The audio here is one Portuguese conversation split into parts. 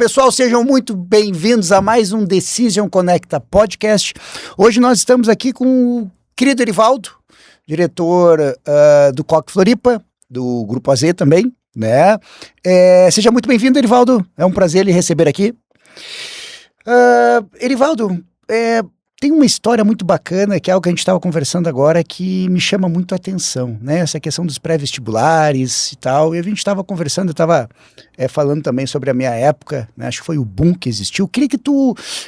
pessoal, sejam muito bem-vindos a mais um Decision Conecta Podcast. Hoje nós estamos aqui com o querido Erivaldo, diretor do COC Floripa, do Grupo AZ também, né? Seja muito bem-vindo, Erivaldo, é um prazer lhe receber aqui. Erivaldo, tem uma história muito bacana, que é algo que a gente estava conversando agora, que me chama muito a atenção, né? Essa questão dos pré-vestibulares e tal. E a gente estava conversando, eu estava falando também sobre a minha época, né? Acho que foi o boom que existiu. Eu queria que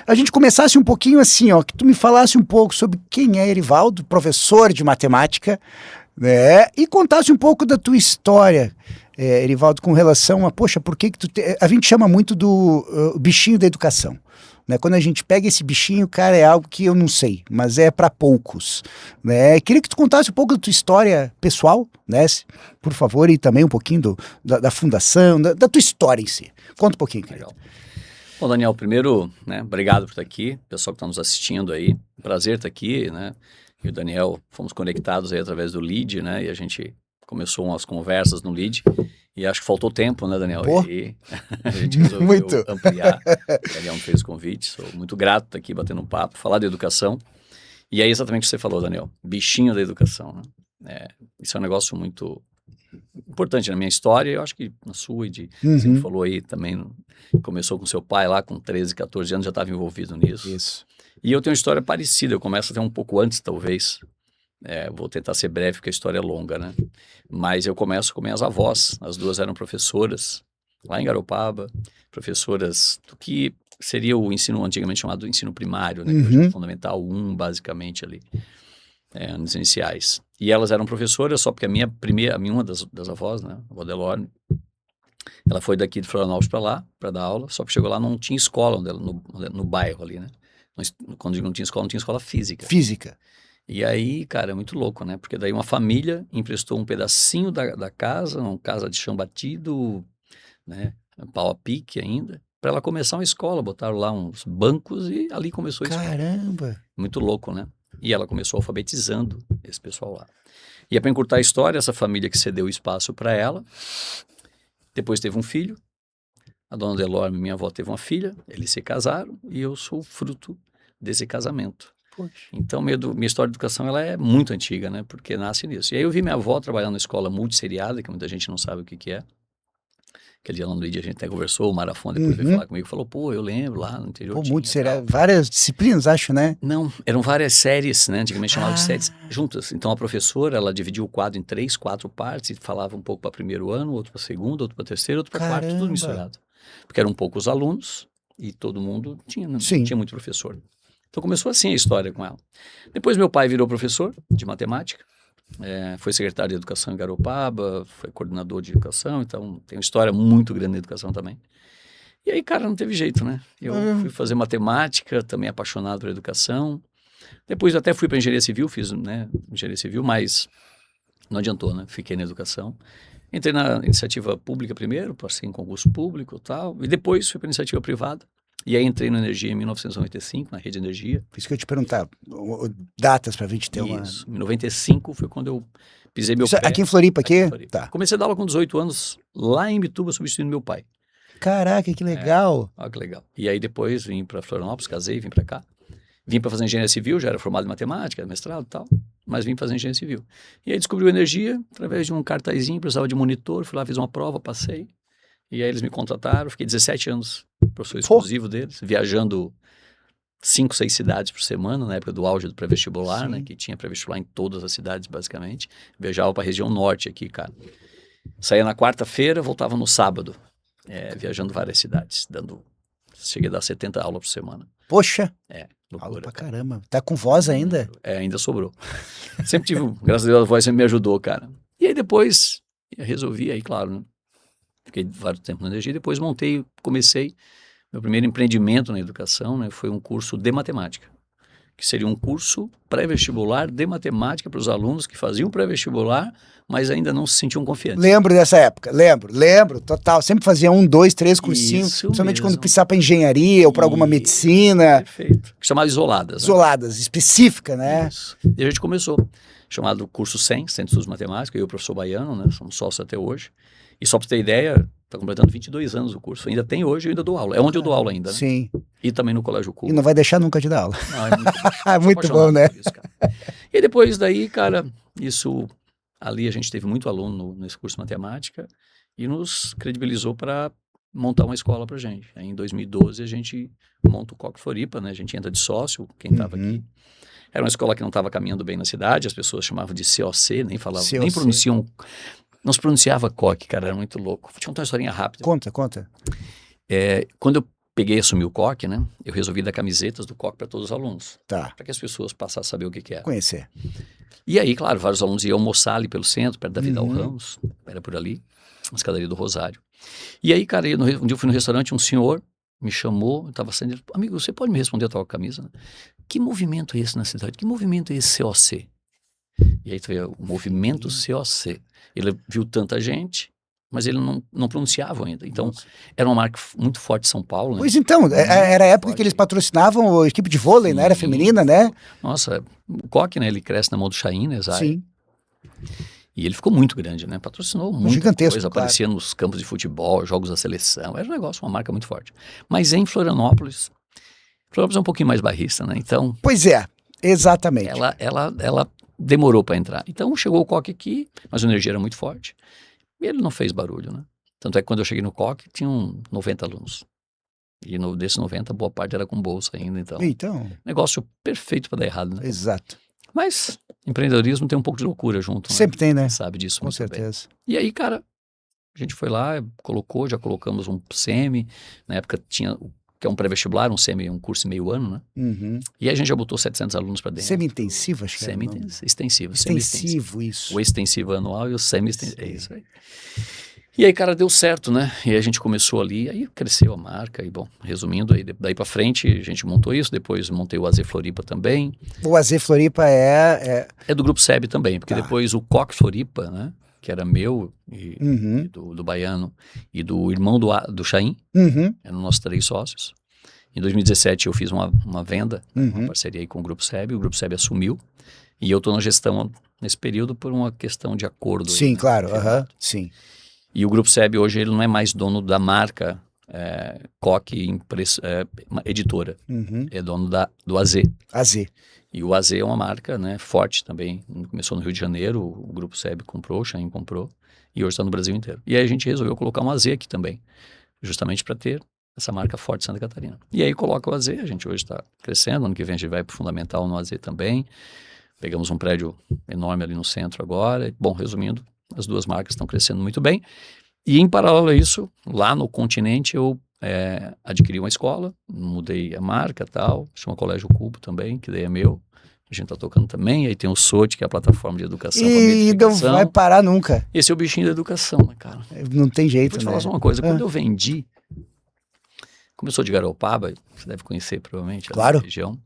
a gente começasse um pouquinho assim, ó, que tu me falasse um pouco sobre quem é Erivaldo, professor de matemática, né? E contasse um pouco da tua história, Erivaldo, com relação a, poxa, por que tu... A gente chama muito do bichinho da educação. Né? Quando a gente pega esse bichinho, cara, é algo que eu não sei, mas é para poucos, né? Queria que tu contasse um pouco da tua história pessoal, né? Por favor, e também um pouquinho da fundação, da tua história em si. Conta um pouquinho, querido. Legal. Bom, Daniel, primeiro, né, obrigado por estar aqui, pessoal que está nos assistindo aí, prazer estar aqui, né? E o Daniel, fomos conectados aí através do Lead, né? E a gente começou umas conversas no Lead. E acho que faltou tempo, né, Daniel? Pô. E a gente resolveu ampliar. O Daniel me fez o convite, sou muito grato por estar aqui batendo um papo, falar de educação. E é exatamente o que você falou, Daniel, bichinho da educação, né? Isso é um negócio muito importante na minha história, eu acho que na sua, você me falou aí também, começou com seu pai lá com 13, 14 anos, já estava envolvido nisso. Isso. E eu tenho uma história parecida, eu começo até um pouco antes, talvez. Vou tentar ser breve, porque a história é longa, né? Mas eu começo com minhas avós, as duas eram professoras, lá em Garopaba, professoras do que seria o ensino antigamente chamado ensino primário, né? Que hoje é Fundamental 1, basicamente, ali, anos iniciais. E elas eram professoras, só porque uma das avós, né? A avó Delorme, ela foi daqui de Florianópolis para lá, para dar aula, só que chegou lá, não tinha escola no bairro ali, né? Quando digo não tinha escola física. Física. E aí, cara, é muito louco, né? Porque daí uma família emprestou um pedacinho da casa, uma casa de chão batido, né? Pau a pique ainda, para ela começar uma escola. Botaram lá uns bancos e ali começou a escola. Caramba! Muito louco, né? E ela começou alfabetizando esse pessoal lá. E para encurtar a história, essa família que cedeu o espaço para ela, depois teve um filho. A dona Delorme, minha avó, teve uma filha. Eles se casaram e eu sou fruto desse casamento. Poxa. Então, minha história de educação ela é muito antiga, né? Porque nasce nisso. E aí eu vi minha avó trabalhando na escola multisseriada, que muita gente não sabe o que é. Aquele dia lá no Lídia a gente até conversou, o Marafon depois veio falar comigo, falou, pô, eu lembro lá no interior. Pô, multisseriada, várias disciplinas, acho, né? Não, eram várias séries, né? Antigamente chamavam de séries juntas. Então a professora, ela dividiu o quadro em 3, 4 partes e falava um pouco para primeiro ano, outro para segundo, outro para terceiro, outro para quarto, tudo misturado. Porque eram poucos alunos e todo mundo não tinha muito professor. Então começou assim a história com ela. Depois meu pai virou professor de matemática, foi secretário de educação em Garopaba, foi coordenador de educação, então tem uma história muito grande na educação também. E aí, cara, não teve jeito, né? Eu fui fazer matemática, também apaixonado por educação. Depois até fui para engenharia civil, fiz, né, engenharia civil, mas não adiantou, né? Fiquei na educação. Entrei na iniciativa pública primeiro, passei em concurso público e tal, e depois fui para iniciativa privada. E aí entrei na Energia em 1995, na Rede Energia. Por isso que eu te perguntar, datas para a gente ter Isso, em 95 foi quando eu pisei meu pé. Aqui em Floripa, aqui? Em Floripa. Tá. Comecei a dar aula com 18 anos, lá em Imbituba, substituindo meu pai. Caraca, que legal. Olha que legal. E aí depois vim para Florianópolis, casei, vim para cá. Vim para fazer engenharia civil, já era formado em matemática, mestrado e tal, mas vim fazer engenharia civil. E aí descobri o Energia, através de um cartazinho, precisava de monitor, fui lá, fiz uma prova, passei. E aí eles me contrataram, fiquei 17 anos professor exclusivo deles, viajando 5, 6 cidades por semana, na época do auge do pré-vestibular, né, que tinha pré-vestibular em todas as cidades, basicamente. Viajava para a região norte aqui, cara. Saía na quarta-feira, voltava no sábado, viajando várias cidades, cheguei a dar 70 aulas por semana. Poxa! Loucura, aula pra caramba. Tá com voz ainda? Ainda sobrou. Sempre tive, graças a Deus, a voz sempre me ajudou, cara. E aí depois, resolvi, aí claro, né? Fiquei vários tempo na Energia, depois comecei, meu primeiro empreendimento na educação, né, foi um curso de matemática, que seria um curso pré-vestibular de matemática para os alunos que faziam pré-vestibular, mas ainda não se sentiam confiantes. Lembro dessa época, lembro, total. Sempre fazia 1, 2, 3 cursinhos, principalmente quando precisava para engenharia ou para alguma medicina. Perfeito. Chamava isoladas. Isoladas, específica, né? Isso. E a gente começou, chamado curso 100, Centro de Estudos de Matemática, eu e o professor Baiano, né, somos sócios até hoje. E só para ter ideia, Está completando 22 anos o curso. Ainda tem hoje, eu ainda dou aula. É onde eu dou aula ainda, né? Sim. E também no Colégio Cuba. E não vai deixar nunca de dar aula. Ah, é muito bom. Muito bom, né? Isso, e depois daí, cara, ali a gente teve muito aluno nesse curso de matemática e nos credibilizou para montar uma escola pra gente. Aí, em 2012 a gente monta o Coque Floripa, né? A gente entra de sócio, quem estava aqui. Era uma escola que não estava caminhando bem na cidade, as pessoas chamavam de COC, nem falavam, nem pronunciam. Não se pronunciava Coque, cara, era muito louco. Tinha uma historinha rápida. Conta. Quando eu peguei e assumi o Coque, né? Eu resolvi dar camisetas do Coque para todos os alunos. Tá. Para que as pessoas passassem a saber o que era. Conhecer. E aí, claro, vários alunos iam almoçar ali pelo centro, perto da Vidal Ramos, era por ali, na escadaria do Rosário. E aí, cara, um dia eu fui no restaurante, um senhor me chamou, eu estava saindo, amigo, você pode me responder a tua camisa? Que movimento é esse na cidade? Que movimento é esse COC? E aí tu vê o movimento COC. Ele viu tanta gente, mas ele não pronunciava ainda. Então, era uma marca muito forte de São Paulo, né? Pois então, era a época que eles patrocinavam a equipe de vôlei, né? Era feminina, né? Nossa, o Coque, né? Ele cresce na mão do Chain, né, Zay? Sim. E ele ficou muito grande, né? Patrocinou muita gigantesco, coisa, claro. aparecia nos campos de futebol, jogos da seleção, era um negócio, uma marca muito forte. Mas em Florianópolis é um pouquinho mais bairrista, né? Então... Pois é, exatamente. Ela demorou para entrar. Então chegou o Coque aqui, mas a energia era muito forte. E ele não fez barulho, né? Tanto é que quando eu cheguei no Coque, tinham 90 alunos. E desses 90, boa parte era com bolsa ainda, então... Negócio perfeito para dar errado, né? Exato. Mas empreendedorismo tem um pouco de loucura junto, né? Sempre tem, né? Você sabe disso com muito certeza. bem. E aí, cara, a gente foi lá, já colocamos um SEMI, na época tinha, que é um pré-vestibular, um SEMI, um curso meio ano, né? E aí a gente já botou 700 alunos para dentro. Semi-intensivo, acho que Extensivo. Extensivo, isso. O extensivo anual e o semi-extensivo, é isso aí. E aí, cara, deu certo, né? E aí a gente começou ali, aí cresceu a marca, e bom, resumindo, aí daí pra frente a gente montou isso, depois montei o AZ Floripa também. O AZ Floripa é do Grupo SEB também, porque depois o Coque Floripa, né? Que era meu e do Baiano e do irmão do Chain, eram nós 3 sócios. Em 2017 eu fiz uma venda, uma parceria aí com o Grupo SEB assumiu, e eu tô na gestão nesse período por uma questão de acordo. Sim, aí, né? claro, sim. E o Grupo SEB hoje ele não é mais dono da marca Coque Editora, é dono do AZ. AZ. E o AZ é uma marca, né, forte também. Começou no Rio de Janeiro, o Grupo SEB comprou, o Chain comprou, e hoje está no Brasil inteiro. E aí a gente resolveu colocar um AZ aqui também, justamente para ter essa marca forte de Santa Catarina. E aí coloca o AZ, a gente hoje está crescendo, ano que vem a gente vai para o Fundamental no AZ também. Pegamos um prédio enorme ali no centro agora. Bom, resumindo, as duas marcas estão crescendo muito bem. E em paralelo a isso, lá no continente eu adquiri uma escola, mudei a marca e tal, chama Colégio Cubo também, que daí é meu. A gente tá tocando também, aí tem o SOT, que é a plataforma de educação para medificação. E não vai parar nunca. Esse é o bichinho da educação, né, cara? Não tem jeito, vou te né? falar só uma coisa, quando eu vendi, como eu sou de Garopaba, você deve conhecer provavelmente claro. A região.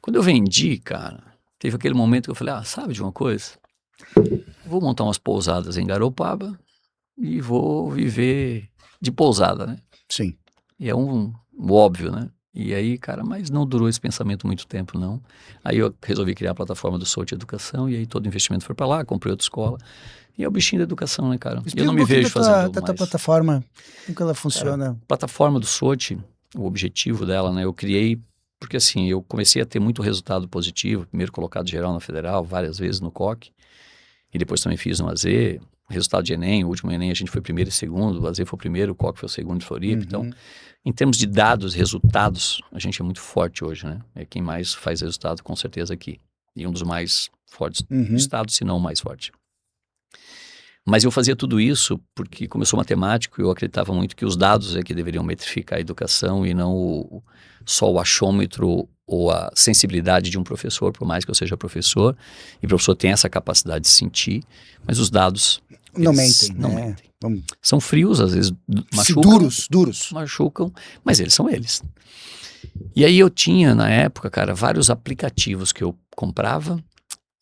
Quando eu vendi, cara, teve aquele momento que eu falei, sabe de uma coisa? Vou montar umas pousadas em Garopaba e vou viver de pousada, né? Sim. E é um óbvio, né? E aí, cara, mas não durou esse pensamento muito tempo, não. Aí eu resolvi criar a plataforma do SOT Educação, e aí todo o investimento foi para lá, comprei outra escola. E é o bichinho da educação, né, cara? Explica eu não me vejo fazendo da tua plataforma, como que ela funciona? Cara, a plataforma do SOT, o objetivo dela, né? Eu criei porque, assim, eu comecei a ter muito resultado positivo, primeiro colocado geral na Federal, várias vezes no COC, e depois também fiz no AZ, resultado de Enem, o último Enem a gente foi primeiro e segundo, o AZ foi o primeiro, o COC foi o segundo de Floripa, então, em termos de dados, resultados, a gente é muito forte hoje, né? É quem mais faz resultado, com certeza, aqui. E um dos mais fortes do estado, se não o mais forte. Mas eu fazia tudo isso porque, como eu sou matemático, eu acreditava muito que os dados é que deveriam metrificar a educação e não só o achômetro ou a sensibilidade de um professor, por mais que eu seja professor, e o professor tem essa capacidade de sentir, mas os dados não mentem, não né? mentem. São frios, às vezes machucam. Duros. Machucam, mas eles são eles. E aí eu tinha, na época, cara, vários aplicativos que eu comprava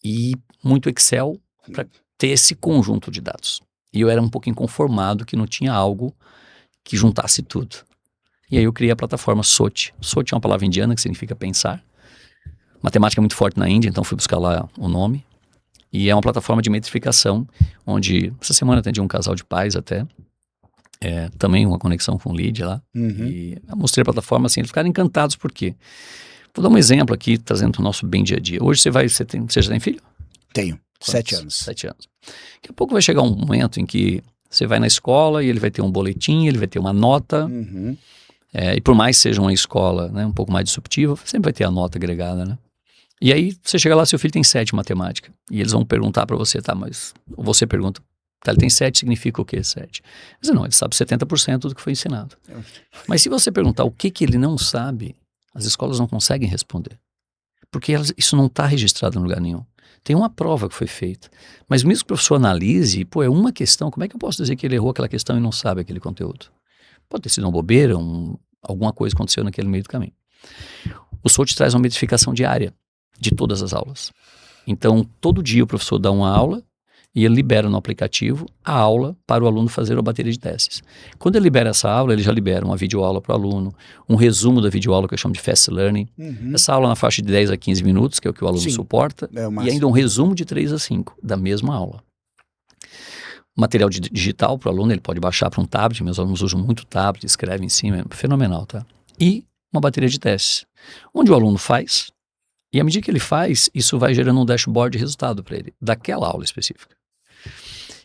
e muito Excel para ter esse conjunto de dados. E eu era um pouco inconformado que não tinha algo que juntasse tudo. E aí eu criei a plataforma SOT. SOT é uma palavra indiana que significa pensar. Matemática é muito forte na Índia, então fui buscar lá o nome. E é uma plataforma de metrificação, onde essa semana atendi um casal de pais até, também uma conexão com o lead lá. Uhum. E eu mostrei a plataforma assim, eles ficaram encantados. Por quê? Vou dar um exemplo aqui, trazendo para o nosso bem dia a dia. Hoje você já tem filho? Tenho. Quantos? 7 anos. 7 anos. Daqui a pouco vai chegar um momento em que você vai na escola e ele vai ter um boletim, ele vai ter uma nota. Uhum. E por mais que seja uma escola, né, um pouco mais disruptiva, sempre vai ter a nota agregada, né? E aí você chega lá, seu filho tem 7 em matemática. E eles vão perguntar para você, tá, mas você pergunta, tá, ele tem 7, significa o quê 7? Mas não, ele sabe 70% do que foi ensinado. Mas se você perguntar o que ele não sabe, as escolas não conseguem responder. Porque isso não está registrado em lugar nenhum. Tem uma prova que foi feita. Mas mesmo que o professor analise, é uma questão, como é que eu posso dizer que ele errou aquela questão e não sabe aquele conteúdo? Pode ter sido uma bobeira, alguma coisa aconteceu naquele meio do caminho. O SOT traz uma metrificação diária de todas as aulas. Então, todo dia o professor dá uma aula e ele libera no aplicativo a aula para o aluno fazer uma bateria de testes. Quando ele libera essa aula, ele já libera uma videoaula para o aluno, um resumo da videoaula que eu chamo de Fast Learning. Uhum. Essa aula na faixa de 10 a 15 minutos, que é o que o aluno suporta, e ainda um resumo de 3 a 5 da mesma aula. Material digital para o aluno, ele pode baixar para um tablet, meus alunos usam muito tablet, escrevem em cima, é fenomenal, tá? E uma bateria de testes, onde o aluno faz, e à medida que ele faz, isso vai gerando um dashboard de resultado para ele, daquela aula específica.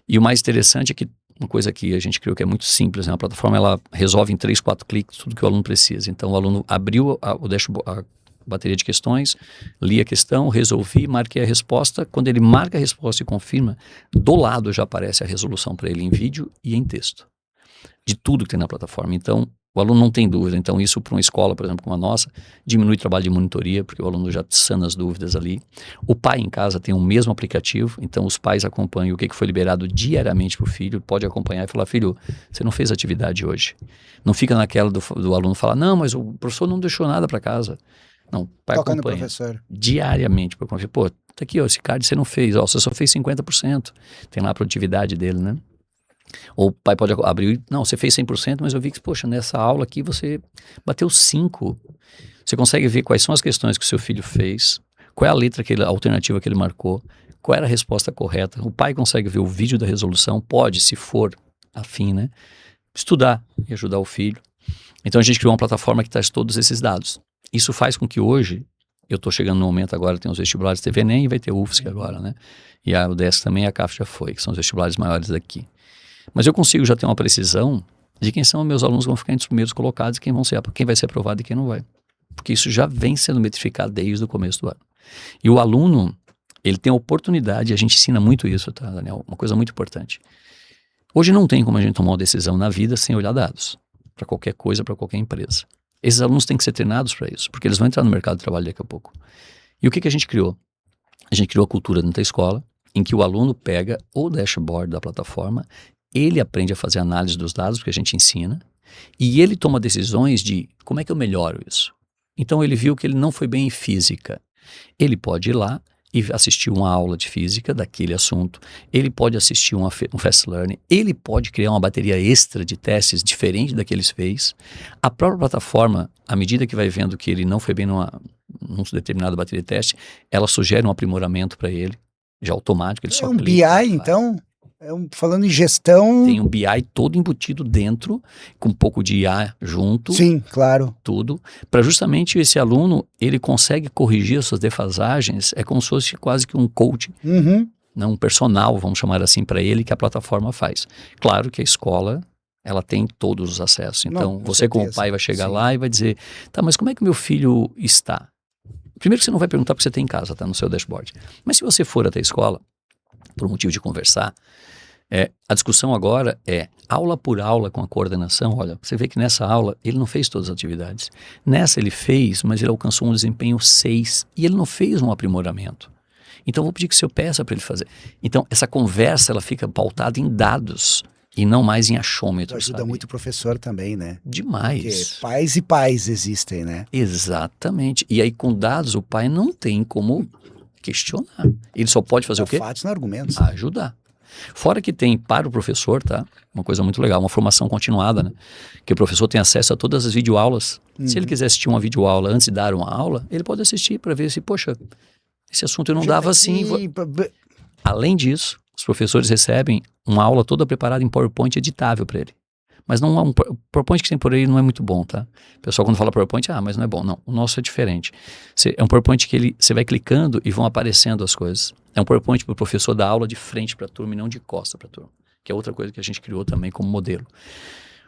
E o mais interessante é que uma coisa que a gente criou que é muito simples, né? A plataforma ela resolve em 3, 4 cliques tudo que o aluno precisa. Então o aluno abriu o dashboard, a bateria de questões, li a questão, resolvi, marquei a resposta. Quando ele marca a resposta e confirma, do lado já aparece a resolução para ele em vídeo e em texto, de tudo que tem na plataforma. Então, o aluno não tem dúvida. Então, isso para uma escola, por exemplo, como a nossa, diminui o trabalho de monitoria, porque o aluno já sana as dúvidas ali. O pai em casa tem o mesmo aplicativo, então os pais acompanham o que foi liberado diariamente para o filho, pode acompanhar e falar, filho, você não fez atividade hoje. Não fica naquela do aluno falar, não, mas o professor não deixou nada para casa. Não, o pai Toca acompanha no professor. diariamente para conferir. Pô, tá aqui, ó, esse card você não fez, ó, você só fez 50%. Tem lá a produtividade dele, né? Ou o pai pode abrir, não, você fez 100%, mas eu vi que, poxa, nessa aula aqui você bateu 5. Você consegue ver quais são as questões que o seu filho fez, qual é a letra, a alternativa que ele marcou, qual era a resposta correta. O pai consegue ver o vídeo da resolução, pode, se for afim, né, estudar e ajudar o filho. Então a gente criou uma plataforma que traz todos esses dados. Isso faz com que hoje, eu estou chegando no momento agora, tem os vestibulares, teve ENEM e vai ter o UFSC agora, né? E a UDESC também, a CAF já foi, que são os vestibulares maiores daqui. Mas eu consigo já ter uma precisão de quem são meus alunos que vão ficar entre os primeiros colocados e quem vai ser aprovado e quem não vai. Porque isso já vem sendo metrificado desde o começo do ano. E o aluno, ele tem a oportunidade, e a gente ensina muito isso, tá, Daniel? Uma coisa muito importante. Hoje não tem como a gente tomar uma decisão na vida sem olhar dados, para qualquer coisa, para qualquer empresa. Esses alunos têm que ser treinados para isso, porque eles vão entrar no mercado de trabalho daqui a pouco. E o que a gente criou? A gente criou a cultura dentro da escola, em que o aluno pega o dashboard da plataforma, ele aprende a fazer análise dos dados, porque a gente ensina, e ele toma decisões de como é que eu melhoro isso. Então ele viu que ele não foi bem em física. Ele pode ir lá e assistir uma aula de física daquele assunto, ele pode assistir um Fast Learning, ele pode criar uma bateria extra de testes diferente da que ele fez. A própria plataforma, à medida que vai vendo que ele não foi bem numa determinada bateria de teste, ela sugere um aprimoramento para ele, já automático. Ele só um BI, então? Falando em gestão... Tem um BI todo embutido dentro, com um pouco de IA junto. Sim, claro. Tudo. Para justamente esse aluno, ele consegue corrigir as suas defasagens, é como se fosse quase que um coach, um personal, vamos chamar assim, para ele, que a plataforma faz. Claro que a escola, ela tem todos os acessos. Então, você como pai vai chegar lá e vai dizer, tá, mas como é que meu filho está? Primeiro que você não vai perguntar porque você tem em casa, tá, no seu dashboard. Mas se você for até a escola, por motivo de conversar, a discussão agora é aula por aula com a coordenação. Olha, você vê que nessa aula ele não fez todas as atividades. Nessa ele fez, mas ele alcançou um desempenho 6 e ele não fez um aprimoramento. Então eu vou pedir que o senhor peça para ele fazer. Então essa conversa ela fica pautada em dados e não mais em achômetros. Ajuda muito o professor também, né? Demais. Porque pais e pais existem, né? Exatamente. E aí com dados o pai não tem como questionar. Ele só pode fazer o quê? Fatos, não argumentos. Ajudar. Fora que tem para o professor, tá? Uma coisa muito legal, uma formação continuada, né? Que o professor tem acesso a todas as videoaulas. Se ele quiser assistir uma videoaula antes de dar uma aula, ele pode assistir para ver se, poxa, esse assunto eu não dava assim. Além disso, os professores recebem uma aula toda preparada em PowerPoint editável para ele. Mas não é o PowerPoint que tem por aí não é muito bom, tá? O pessoal quando fala PowerPoint, mas não é bom. Não, o nosso é diferente. É um PowerPoint que você vai clicando e vão aparecendo as coisas. É um PowerPoint para o professor dar aula de frente para a turma e não de costa para a turma, que é outra coisa que a gente criou também como modelo.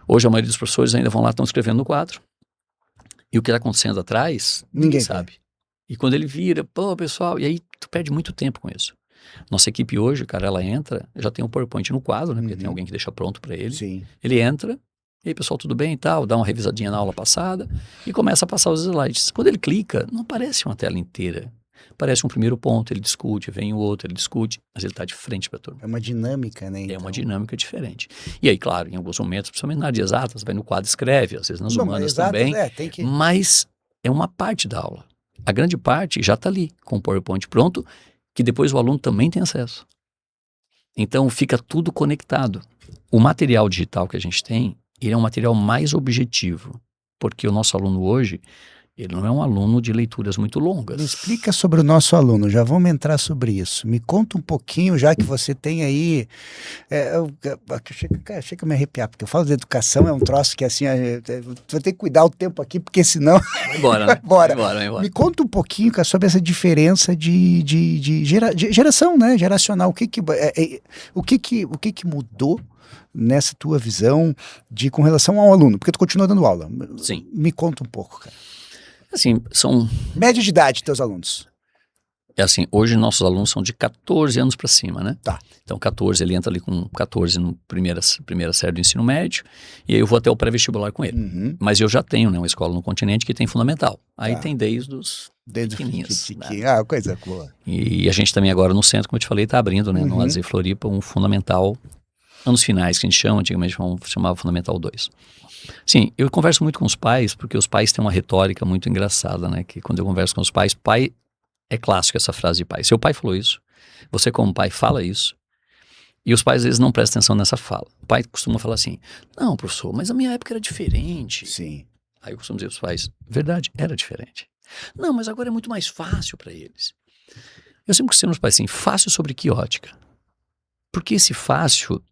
Hoje a maioria dos professores ainda vão lá, estão escrevendo no quadro, e o que está acontecendo atrás, ninguém sabe. E quando ele vira, pessoal, e aí tu perde muito tempo com isso. Nossa equipe hoje, cara, ela entra, já tem um PowerPoint no quadro, né? Porque tem alguém que deixa pronto para ele. Sim. Ele entra, e aí, pessoal, tudo bem e tal, dá uma revisadinha na aula passada e começa a passar os slides. Quando ele clica, não aparece uma tela inteira. Aparece um primeiro ponto, ele discute, vem o outro, ele discute, mas ele está de frente para a turma. É uma dinâmica, né? É uma dinâmica diferente. E aí, claro, em alguns momentos, principalmente na área de exatas, vai no quadro e escreve, às vezes nas humanas também, tem que... mas é uma parte da aula. A grande parte já está ali, com o PowerPoint pronto, que depois o aluno também tem acesso. Então, fica tudo conectado. O material digital que a gente tem, ele é um material mais objetivo, porque o nosso aluno hoje, ele não é um aluno de leituras muito longas. Me explica sobre o nosso aluno, já vamos entrar sobre isso. Me conta um pouquinho, já que você tem aí... Chega a me arrepiar, porque eu falo de educação, é um troço que assim, vou ter que cuidar o tempo aqui, porque senão... Vai embora, né? Bora. Vai embora. Me conta um pouquinho, cara, sobre essa diferença de geração, né? Geracional. O que mudou nessa tua visão com relação ao aluno? Porque tu continua dando aula. Sim. Me conta um pouco, cara. Assim, são... Média de idade, teus alunos. É assim, hoje nossos alunos são de 14 anos para cima, né? Tá. Então 14, ele entra ali com 14 no primeira série do ensino médio, e aí eu vou até o pré-vestibular com ele. Uhum. Mas eu já tenho, né, uma escola no continente que tem fundamental. Aí Tá. tem desde os pequenininhos. Né? Ah, coisa boa. E a gente também agora no centro, como eu te falei, está abrindo, né, no AZ Floripa, um fundamental, anos finais que a gente chama, antigamente chamava Fundamental 2. Sim, eu converso muito com os pais, porque os pais têm uma retórica muito engraçada, né? Que quando eu converso com os pais, pai é clássico essa frase de pai. Seu pai falou isso, você como pai fala isso, e os pais às vezes não prestam atenção nessa fala. O pai costuma falar assim, não, professor, mas a minha época era diferente. Sim. Aí eu costumo dizer aos pais, verdade, era diferente. Não, mas agora é muito mais fácil para eles. Eu sempre costumo aos pais assim, fácil sobre que ótica? Porque esse fácil...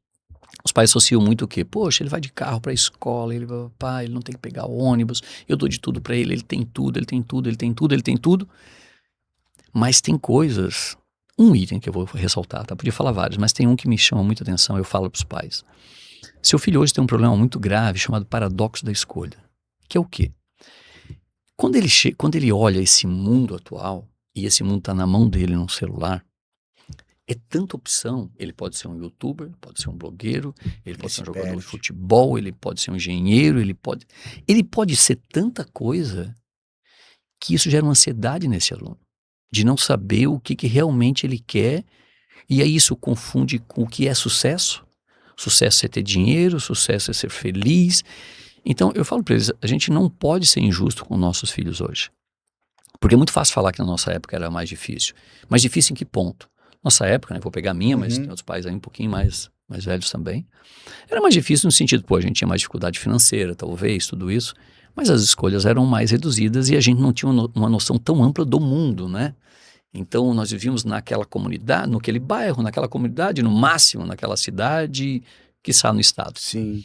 Os pais associam muito o quê? Poxa, ele vai de carro para a escola, ele não tem que pegar ônibus, eu dou de tudo para ele, ele tem tudo, ele tem tudo, ele tem tudo, ele tem tudo. Mas tem coisas, um item que eu vou ressaltar, tá? Podia falar vários, mas tem um que me chama muita atenção, eu falo para os pais. Seu filho hoje tem um problema muito grave chamado paradoxo da escolha, que é o quê? Quando ele olha esse mundo atual, e esse mundo está na mão dele num celular, é tanta opção, ele pode ser um youtuber, pode ser um blogueiro, ele pode ser um jogador de futebol, ele pode ser um engenheiro, ele pode ser tanta coisa que isso gera uma ansiedade nesse aluno, de não saber o que realmente ele quer, e aí isso confunde com o que é sucesso. Sucesso é ter dinheiro, sucesso é ser feliz. Então eu falo para eles, a gente não pode ser injusto com nossos filhos hoje, porque é muito fácil falar que na nossa época era mais difícil. Mais difícil em que ponto? Nossa época, né, vou pegar a minha, mas tem outros pais aí um pouquinho mais velhos também. Era mais difícil no sentido, a gente tinha mais dificuldade financeira, talvez, tudo isso, mas as escolhas eram mais reduzidas e a gente não tinha uma noção tão ampla do mundo, né? Então nós vivíamos naquela comunidade, naquele bairro, naquela comunidade, no máximo naquela cidade, quiçá no estado. Sim.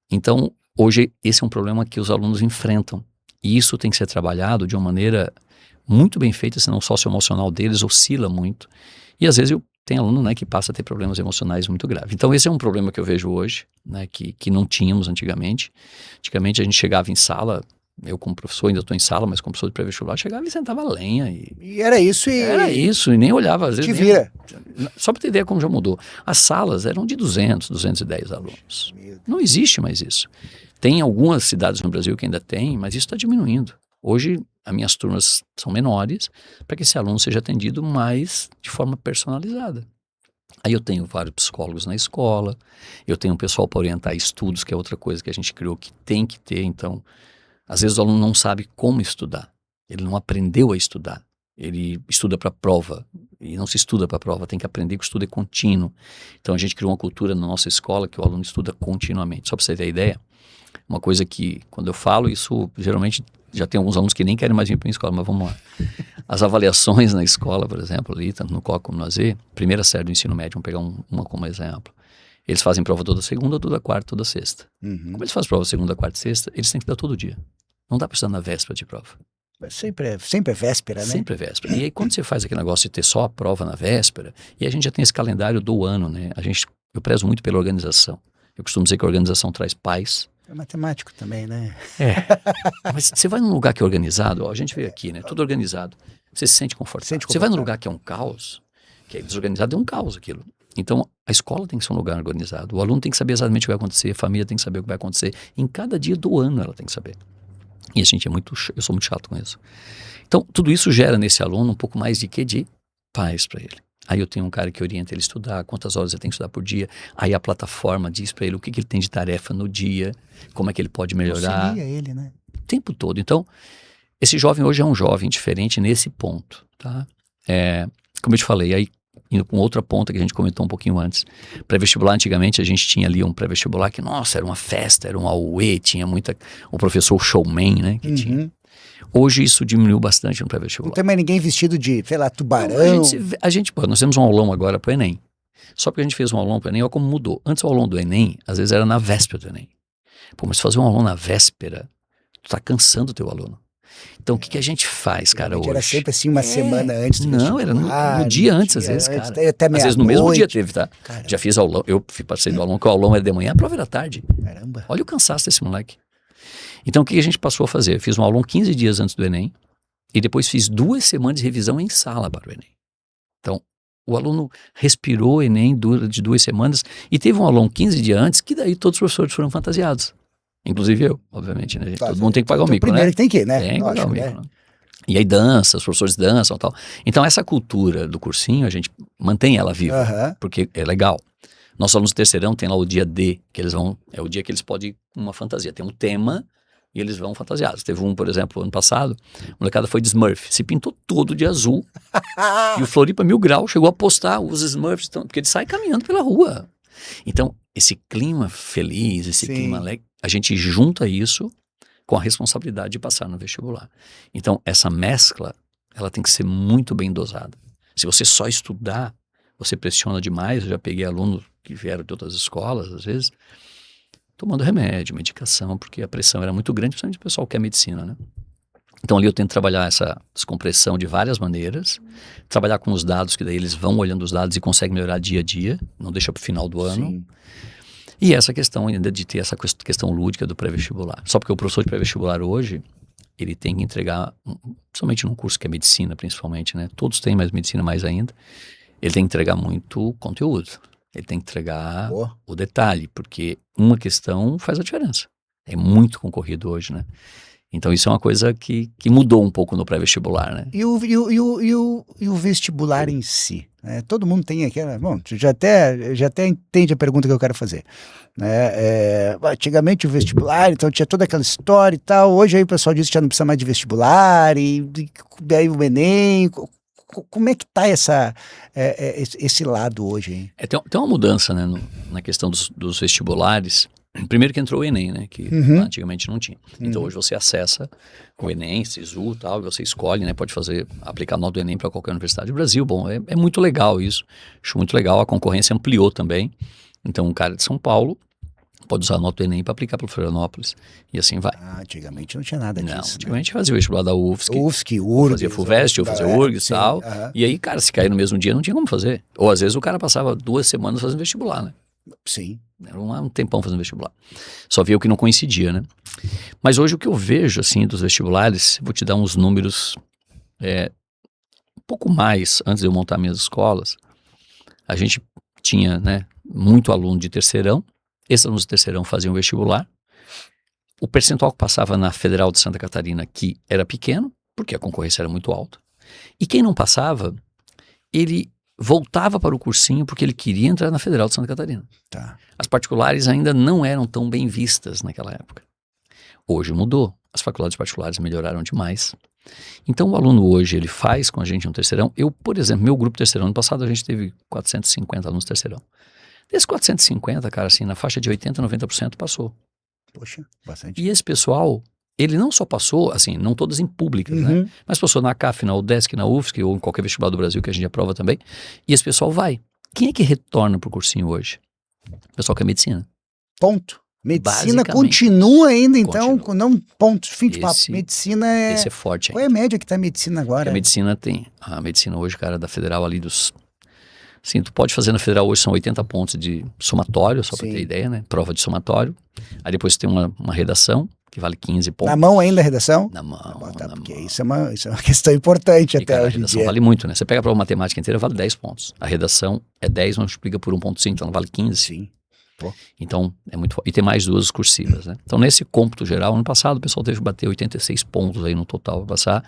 Então, hoje esse é um problema que os alunos enfrentam e isso tem que ser trabalhado de uma maneira muito bem feita, senão o socioemocional deles oscila muito. E às vezes tem aluno, né, que passa a ter problemas emocionais muito graves. Então esse é um problema que eu vejo hoje, né, que não tínhamos antigamente. Antigamente a gente chegava em sala, eu como professor ainda estou em sala, mas como professor de pré-vestibular, chegava e sentava lenha. E era isso e nem olhava. Às vezes te vira. Só para ter ideia como já mudou. As salas eram de 200, 210 alunos. Não existe mais isso. Tem algumas cidades no Brasil que ainda tem, mas isso está diminuindo. Hoje, as minhas turmas são menores para que esse aluno seja atendido mais de forma personalizada. Aí eu tenho vários psicólogos na escola, eu tenho um pessoal para orientar estudos, que é outra coisa que a gente criou que tem que ter. Então, às vezes o aluno não sabe como estudar, ele não aprendeu a estudar, ele estuda para a prova, e não se estuda para a prova, tem que aprender que o estudo é contínuo. Então a gente criou uma cultura na nossa escola que o aluno estuda continuamente. Só para você ter ideia, uma coisa que, quando eu falo isso, geralmente já tem alguns alunos que nem querem mais vir para a escola, mas vamos lá. As avaliações na escola, por exemplo, ali, tanto no COC como no AZ, primeira série do ensino médio, vamos pegar uma como exemplo. Eles fazem prova toda segunda, toda quarta, toda sexta. Uhum. Como eles fazem prova segunda, quarta e sexta, eles têm que dar todo dia. Não dá pra estudar na véspera de prova. Sempre é véspera, né? Sempre é véspera. E aí quando você faz aquele negócio de ter só a prova na véspera, e a gente já tem esse calendário do ano, né? Eu prezo muito pela organização. Eu costumo dizer que a organização traz paz. É matemático também, né? Mas você vai num lugar que é organizado, ó, a gente veio aqui, né? Tudo organizado. Você se sente confortável. Você vai num lugar que é um caos, que é desorganizado, é um caos aquilo. Então, a escola tem que ser um lugar organizado. O aluno tem que saber exatamente o que vai acontecer, a família tem que saber o que vai acontecer. Em cada dia do ano ela tem que saber. E a gente eu sou muito chato com isso. Então, tudo isso gera nesse aluno um pouco mais de quê? De paz para ele. Aí eu tenho um cara que orienta ele a estudar, quantas horas ele tem que estudar por dia. Aí a plataforma diz para ele o que ele tem de tarefa no dia, como é que ele pode melhorar. Auxilia ele, né? O tempo todo. Então, esse jovem hoje é um jovem diferente nesse ponto, tá? Como eu te falei, aí indo com outra ponta que a gente comentou um pouquinho antes. Pré-vestibular, antigamente a gente tinha ali um pré-vestibular que, nossa, era uma festa, era um auê, tinha um professor showman, né, que tinha. Hoje isso diminuiu bastante no pré-vestibular. Não tem mais ninguém vestido de, sei lá, tubarão. Pô, nós temos um aulão agora pro Enem. Só porque a gente fez um aulão pro Enem, olha como mudou. Antes o aulão do Enem, às vezes era na véspera do Enem. Pô, mas fazer um aulão na véspera, tu tá cansando o teu aluno. Então o que a gente faz, cara, hoje? Era sempre assim uma semana antes do Não, era no dia antes, às vezes, cara. Até às vezes no mesmo dia teve, tá? Caramba. Já fiz aulão, eu passei do aulão, que o aulão era de manhã, a prova era tarde. Caramba. Olha o cansaço desse moleque. Então o que a gente passou a fazer? Eu fiz um aulão 15 dias antes do Enem e depois fiz 2 semanas de revisão em sala para o Enem. Então o aluno respirou o Enem de 2 semanas e teve um aulão 15 dias antes que daí todos os professores foram fantasiados. Inclusive eu, obviamente, né? Todo mundo tem que pagar o mico, né? Primeiro que tem que ir, né? Tem que pagar o mico, né? E aí dança, os professores dançam e tal. Então essa cultura do cursinho, a gente mantém ela viva, porque é legal. Nossos alunos do terceirão tem lá o dia D, que eles vão, é o dia que eles podem ir com uma fantasia. Tem um tema e eles vão fantasiados. Teve um, por exemplo, ano passado, a molecada foi de Smurf, se pintou todo de azul. E o Floripa 1000 Grau chegou a postar os Smurfs, porque eles saem caminhando pela rua. Então, esse clima feliz, esse clima alegre, a gente junta isso com a responsabilidade de passar no vestibular. Então, essa mescla, ela tem que ser muito bem dosada. Se você só estudar, você pressiona demais. Eu já peguei alunos que vieram de outras escolas, às vezes, tomando remédio, medicação, porque a pressão era muito grande, principalmente o pessoal que é medicina, né? Então, ali eu tento trabalhar essa descompressão de várias maneiras, trabalhar com os dados, que daí eles vão olhando os dados e conseguem melhorar dia a dia, não deixa para o final do ano. Sim. E essa questão ainda de ter essa questão lúdica do pré-vestibular. Só porque o professor de pré-vestibular hoje, ele tem que entregar, somente num curso que é medicina principalmente, né? Todos têm, mas medicina mais ainda. Ele tem que entregar muito conteúdo. Ele tem que entregar o detalhe, porque uma questão faz a diferença. É muito concorrido hoje, né? Então isso é uma coisa que mudou um pouco no pré-vestibular, né? E o vestibular em si? Né? Todo mundo tem aquela... Bom, já até entende a pergunta que eu quero fazer. Né? Antigamente o vestibular, então tinha toda aquela história e tal. Hoje aí o pessoal diz que já não precisa mais de vestibular, e daí o Enem... Como é que tá esse lado hoje, hein? Tem uma mudança, né, na questão dos vestibulares. Primeiro que entrou o Enem, né, que antigamente não tinha. Então hoje você acessa o Enem, SISU e tal, e você escolhe, né, pode aplicar a nota do Enem para qualquer universidade do Brasil. Bom, é muito legal isso, acho muito legal, a concorrência ampliou também. Então um cara de São Paulo pode usar a nota do Enem para aplicar para Florianópolis, e assim vai. Antigamente não tinha nada disso. Não, antigamente fazia o vestibular da UFSC, URGS, fazia FUVEST, ou fazia URGS e tal, e aí, cara, se cair no mesmo dia não tinha como fazer. Ou às vezes o cara passava 2 semanas fazendo vestibular, né? Sim. Era um tempão fazendo vestibular. Só via o que não coincidia, né? Mas hoje o que eu vejo, assim, dos vestibulares, vou te dar uns números um pouco mais, antes de eu montar minhas escolas, a gente tinha, né, muito aluno de terceirão. Esses alunos de terceirão faziam vestibular. O percentual que passava na Federal de Santa Catarina aqui era pequeno, porque a concorrência era muito alta. E quem não passava, ele voltava para o cursinho porque ele queria entrar na Federal de Santa Catarina. Tá. As particulares ainda não eram tão bem vistas naquela época. Hoje mudou. As faculdades particulares melhoraram demais. Então o aluno hoje, ele faz com a gente um terceirão. Eu, por exemplo, meu grupo terceirão, ano passado a gente teve 450 alunos terceirão. Desses 450, cara, assim, na faixa de 80%, 90% passou. Poxa, bastante. E esse pessoal, ele não só passou, assim, não todas em públicas, né? Mas passou na CAF, na UDESC, na UFSC, ou em qualquer vestibular do Brasil que a gente aprova também. E esse pessoal vai. Quem é que retorna pro cursinho hoje? O pessoal quer medicina. Ponto. Medicina continua ainda, então, não ponto, fim de papo. Medicina é... Esse é forte ainda. Qual é a média que tá a medicina agora? A medicina hoje, cara, da federal ali dos... Sim, tu pode fazer na federal hoje, são 80 pontos de somatório, só para ter ideia, né? Prova de somatório. Aí depois tem uma redação, que vale 15 pontos. Na mão ainda a redação? Na mão, porque mão. Isso é uma questão importante até cara, hoje em dia. A redação vale muito, né? Você pega a prova matemática inteira, vale 10 pontos. A redação é 10, multiplica por 1,5, então ela vale 15. Sim. Pô. Então, é muito... E tem mais 2 cursivas, né? Então, nesse cômputo geral, ano passado, o pessoal teve que bater 86 pontos aí no total para passar.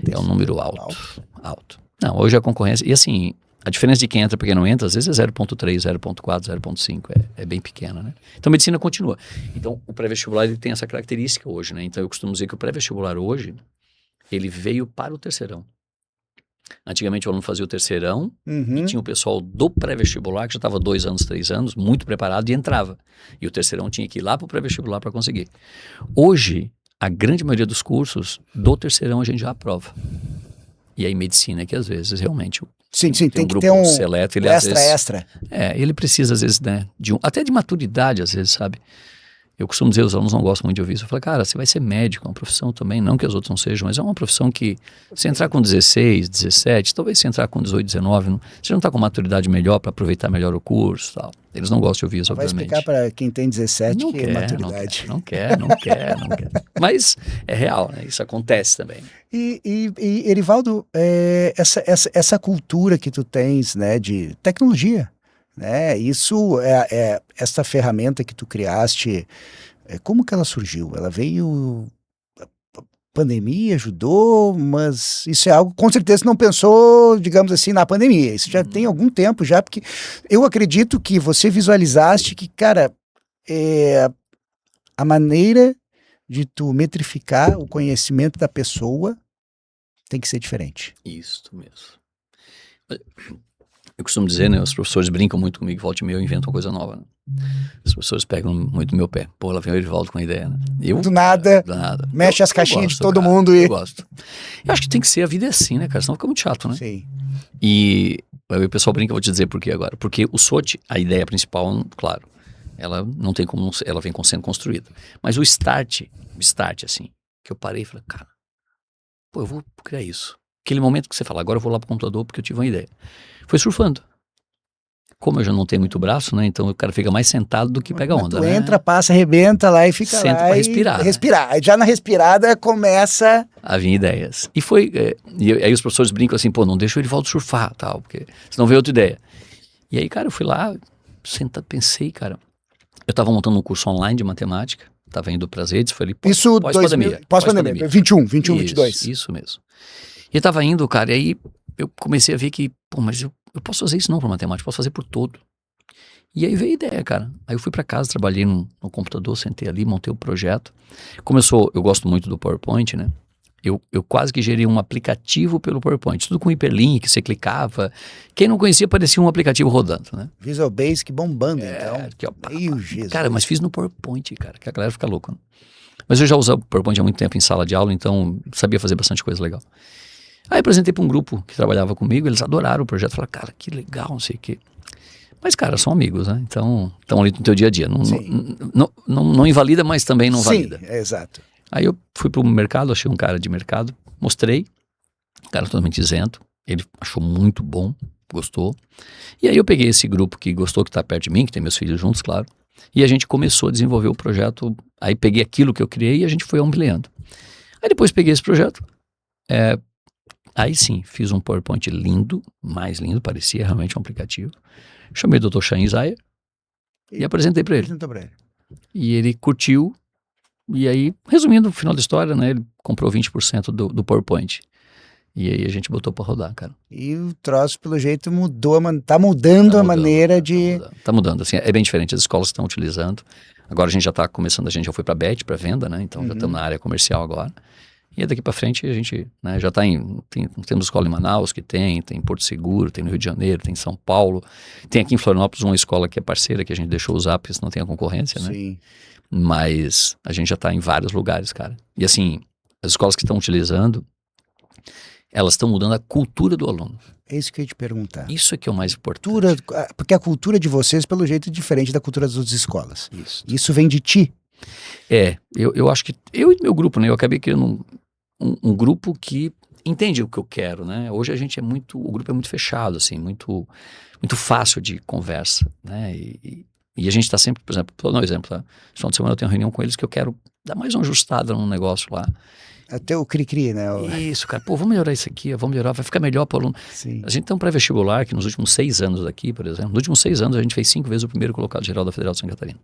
É um número alto. Não, hoje a concorrência... E assim, a diferença de quem entra para quem não entra, às vezes é 0,3, 0,4, 0,5. É bem pequena, né? Então, a medicina continua. Então, o pré-vestibular, ele tem essa característica hoje, né? Então, eu costumo dizer que o pré-vestibular hoje, ele veio para o terceirão. Antigamente o aluno fazia o terceirão e tinha o pessoal do pré-vestibular que já estava 2 anos, 3 anos, muito preparado e entrava. E o terceirão tinha que ir lá para o pré-vestibular para conseguir. Hoje, a grande maioria dos cursos do terceirão a gente já aprova. E aí medicina que às vezes realmente tem que grupo ter um seleto, ele extra. Ele precisa às vezes, né, até de maturidade às vezes, sabe? Eu costumo dizer, os alunos não gostam muito de ouvir isso. Eu falo, cara, você vai ser médico, é uma profissão também, não que os outros não sejam, mas é uma profissão que, se entrar com 16, 17, talvez se entrar com 18, 19, você não está com maturidade melhor para aproveitar melhor o curso e tal. Eles não gostam de ouvir isso, obviamente. Vai explicar para quem tem 17 não que quer, é maturidade. Não quer. Mas é real, né? Isso acontece também. E Erivaldo, essa cultura que tu tens, né, de tecnologia, né? Isso essa ferramenta que tu criaste, como que ela surgiu? Ela veio, a pandemia ajudou, mas isso é algo, com certeza não pensou, digamos assim, na pandemia. Isso já tem algum tempo já, porque eu acredito que você visualizaste que, cara, a maneira de tu metrificar o conhecimento da pessoa tem que ser diferente. Isso mesmo. Eu costumo dizer, né, os professores brincam muito comigo, volta e meia eu invento uma coisa nova, né? Os professores pegam muito no meu pé. Pô, lá vem o Erivaldo com a ideia, né? Do nada, mexe as caixinhas de todo mundo e... Eu gosto. Eu acho que tem que ser, a vida é assim, né, cara? Senão fica muito chato, né? Sim. E aí o pessoal brinca, eu vou te dizer por quê agora. Porque o SWOT, a ideia principal, claro, ela não tem como, ela vem sendo construída. Mas o start, assim, que eu parei e falei, cara, pô, eu vou criar isso. Aquele momento que você fala, agora eu vou lá pro computador porque eu tive uma ideia. Foi surfando. Como eu já não tenho muito braço, né? Então o cara fica mais sentado do que pega onda, tu né? entra, passa, arrebenta lá e fica Senta lá pra respirar. Respirar. Aí já na respirada começa... A vir ideias. E foi... e aí os professores brincam assim, pô, não deixa o Erivaldo surfar, tal, porque senão vem outra ideia. E aí, cara, eu fui lá, pensei, cara. Eu tava montando um curso online de matemática, tava indo pras redes, foi ali pós-pandemia. Pós-pandemia, 21, 22. Isso mesmo. E eu tava indo, cara, e aí eu comecei a ver que, pô, mas eu posso fazer isso não para matemática, eu posso fazer por todo. E aí veio a ideia, cara. Aí eu fui para casa, trabalhei no computador, sentei ali, montei o projeto. Eu gosto muito do PowerPoint, né? Eu quase que gerei um aplicativo pelo PowerPoint, tudo com hiperlink, você clicava. Quem não conhecia parecia um aplicativo rodando, né? Visual Basic bombando, então. Aqui, ó, Jesus. Cara, mas fiz no PowerPoint, cara, que a galera fica louca. Né? Mas eu já usava o PowerPoint há muito tempo em sala de aula, então sabia fazer bastante coisa legal. Aí apresentei para um grupo que trabalhava comigo, eles adoraram o projeto, falaram, cara, que legal, não sei o quê. Mas, cara, são amigos, né? Então, estão ali no teu dia a dia. Não invalida, mas também não valida. Sim, exato. Aí eu fui pro mercado, achei um cara de mercado, mostrei, o cara totalmente isento, ele achou muito bom, gostou. E aí eu peguei esse grupo que gostou, que tá perto de mim, que tem meus filhos juntos, claro, e a gente começou a desenvolver o projeto, aí peguei aquilo que eu criei e a gente foi ampliando. Aí depois peguei esse projeto, aí sim, fiz um PowerPoint lindo, mais lindo, parecia realmente um aplicativo. Chamei o Dr. Shain Zaya e apresentei para ele. E ele curtiu. E aí, resumindo o final da história, né? Ele comprou 20% do PowerPoint. E aí a gente botou para rodar, cara. E o troço, pelo jeito, tá mudando a maneira de... Tá mudando, assim, é bem diferente. As escolas estão utilizando. Agora a gente já tá começando, a gente já foi para Bet, para venda, né? Então já estamos na área comercial agora. E daqui para frente a gente, né, já está temos escola em Manaus que tem em Porto Seguro, tem no Rio de Janeiro, tem em São Paulo, tem aqui em Florianópolis uma escola que é parceira que a gente deixou usar porque senão tem a concorrência, né? Sim. Mas a gente já está em vários lugares, cara. E assim, as escolas que estão utilizando, Elas estão mudando a cultura do aluno. É isso que eu ia te perguntar. Isso é que é o mais importante. Porque a cultura de vocês, pelo jeito, é diferente da cultura das outras escolas. Isso vem de ti. Eu acho que eu e meu grupo, né? Eu acabei criando um grupo que entende o que eu quero, né? Hoje o grupo é muito fechado, assim, muito fácil de conversa, né? E a gente está sempre, por exemplo, vou dar um exemplo, tá? Esse final de semana eu tenho uma reunião com eles que eu quero dar mais uma ajustada num negócio lá. Até o cri-cri, né? Isso, cara. Pô, vamos melhorar isso aqui, vamos melhorar, vai ficar melhor para o aluno. Sim. A gente tem um pré-vestibular que nos últimos 6 anos aqui, por exemplo, nos últimos 6 anos a gente fez 5 vezes o primeiro colocado geral da Federal de Santa Catarina.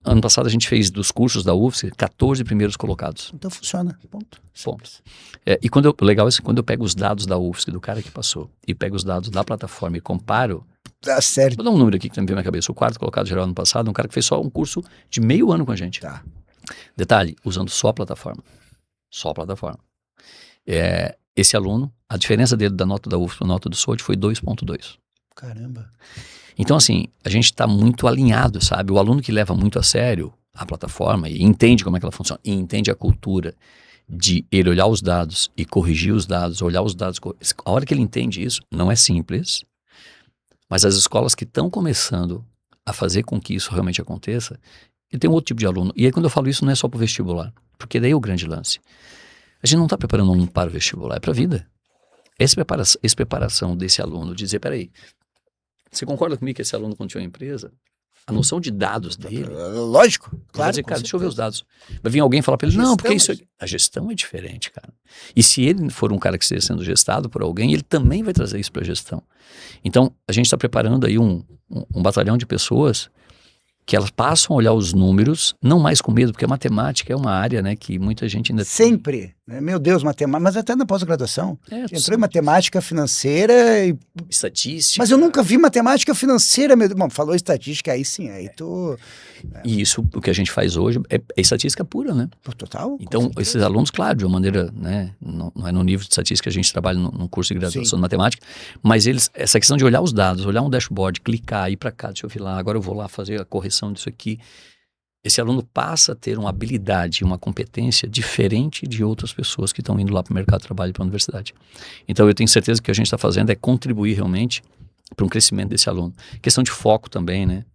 Ano passado a gente fez dos cursos da UFSC 14 primeiros colocados. Então funciona, ponto. E o legal é que quando eu pego os dados da UFSC, do cara que passou, e pego os dados da plataforma e comparo. Dá certo. Vou dar um número aqui que me veio na minha cabeça. O 4º colocado geral ano passado, um cara que fez só um curso de meio ano com a gente. Tá. Detalhe, usando só a plataforma. Só a plataforma. Esse aluno, a diferença dele da nota da UFSC para a nota do SWOT foi 2,2. Caramba. Então, assim, a gente está muito alinhado, sabe? O aluno que leva muito a sério a plataforma e entende como é que ela funciona, e entende a cultura de ele olhar os dados e corrigir os dados, olhar os dados. A hora que ele entende isso, não é simples, mas as escolas que estão começando a fazer com que isso realmente aconteça, ele tem um outro tipo de aluno. E aí, quando eu falo isso, não é só para o vestibular, porque daí é o grande lance. A gente não está preparando um aluno para o vestibular, é para a vida. Essa preparação desse aluno, de dizer, peraí, você concorda comigo que esse aluno, quando tiver uma empresa, a noção de dados dele... Lógico, claro. Vai dizer, cara, deixa eu ver os dados. Vai vir alguém falar para ele, não, porque isso... A gestão é diferente, cara. E se ele for um cara que esteja sendo gestado por alguém, ele também vai trazer isso para a gestão. Então, a gente está preparando aí um batalhão de pessoas que elas passam a olhar os números, não mais com medo, porque a matemática é uma área, né, que muita gente ainda... Sempre. Meu Deus, matemática, mas até na pós-graduação. Entrou em matemática financeira e... Estatística. Mas eu nunca vi matemática financeira, meu Deus. Bom, falou estatística, aí sim, aí tu... E isso, o que a gente faz hoje, é estatística pura, né? Total. Então, esses alunos, claro, de uma maneira, né, não é no nível de estatística que a gente trabalha no curso de graduação de matemática, mas essa questão de olhar os dados, olhar um dashboard, clicar, ir para cá, deixa eu vir lá, agora eu vou lá fazer a correção disso aqui. Esse aluno passa a ter uma habilidade, uma competência diferente de outras pessoas que estão indo lá para o mercado de trabalho e para a universidade. Então, eu tenho certeza que o que a gente está fazendo é contribuir realmente para um crescimento desse aluno. Questão de foco também, né?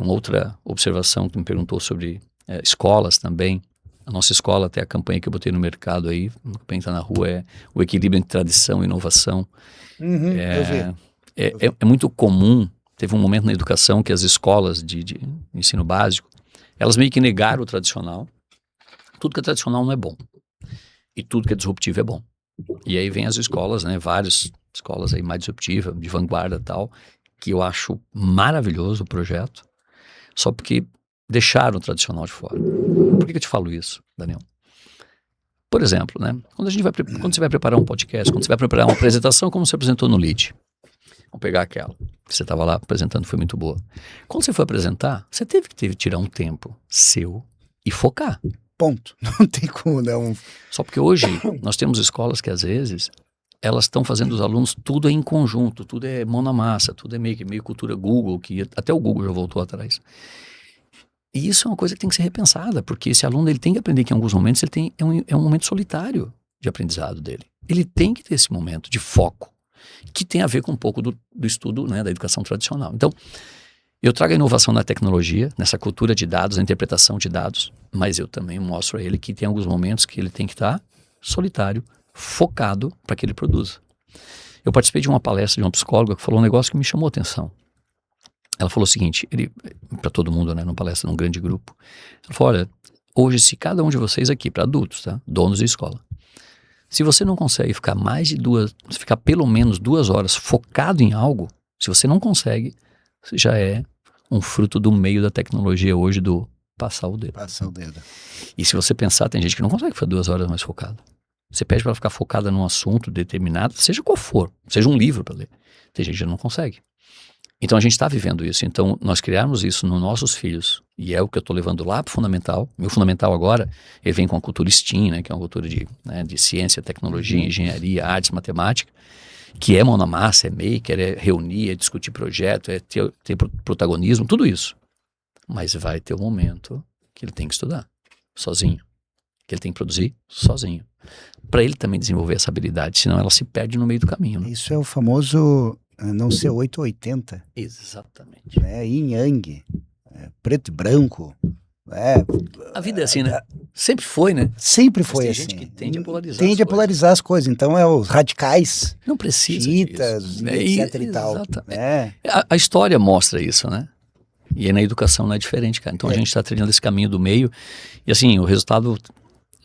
Uma outra observação que me perguntou sobre escolas também. A nossa escola, até a campanha que eu botei no mercado aí, a campanha está na rua, é o equilíbrio entre tradição e inovação. Eu vi. É muito comum, teve um momento na educação que as escolas de ensino básico, elas meio que negaram o tradicional. Tudo que é tradicional não é bom. E tudo que é disruptivo é bom. E aí vem as escolas, né, várias escolas aí mais disruptivas, de vanguarda e tal, que eu acho maravilhoso o projeto, só porque deixaram o tradicional de fora. Por que eu te falo isso, Daniel? Por exemplo, né, quando você vai preparar um podcast, quando você vai preparar uma apresentação, como você apresentou no Lead, vamos pegar aquela que você estava lá apresentando, foi muito boa. Quando você foi apresentar, você teve que tirar um tempo seu e focar. Ponto. Não tem como não. Só porque hoje nós temos escolas que às vezes elas estão fazendo os alunos tudo em conjunto, tudo é mão na massa, tudo é meio cultura Google, que até o Google já voltou atrás. E isso é uma coisa que tem que ser repensada, porque esse aluno ele tem que aprender que em alguns momentos é um momento solitário de aprendizado dele. Ele tem que ter esse momento de foco, que tem a ver com um pouco do estudo, né, da educação tradicional. Então, eu trago a inovação na tecnologia, nessa cultura de dados, na interpretação de dados, mas eu também mostro a ele que tem alguns momentos que ele tem que estar solitário, focado para que ele produza. Eu participei de uma palestra de uma psicóloga que falou um negócio que me chamou a atenção. Ela falou o seguinte, para todo mundo, né, numa palestra, num grande grupo, ela falou, olha, hoje se cada um de vocês aqui, para adultos, tá, donos de escola, se você não consegue ficar ficar pelo menos 2 horas focado em algo, se você não consegue, você já é um fruto do meio da tecnologia hoje do passar o dedo. Passar o dedo. E se você pensar, tem gente que não consegue ficar 2 horas mais focado. Você pede para ela ficar focada num assunto determinado, seja qual for, seja um livro para ler. Tem gente que não consegue. Então a gente está vivendo isso. Então nós criarmos isso nos nossos filhos, e é o que eu estou levando lá para o fundamental. Meu fundamental agora, ele vem com a cultura STEAM, né, que é uma cultura de ciência, tecnologia, engenharia, artes, matemática, que é mão na massa, é maker, é reunir, é discutir projeto, é ter protagonismo, tudo isso. Mas vai ter um momento que ele tem que estudar, sozinho. Que ele tem que produzir sozinho. para ele também desenvolver essa habilidade, senão ela se perde no meio do caminho. Né? Isso é o famoso não ser 880. Exatamente. Né? Yin Yang, preto e branco. A vida é assim, né? Sempre foi, né? Sempre foi tem assim. gente que tende a polarizar Tende a polarizar as coisas. Então os radicais, não precisa chiitas, disso. etc e tal. Né? A história mostra isso, né? E na educação não é diferente, cara. Então a gente está trilhando esse caminho do meio. E assim, o resultado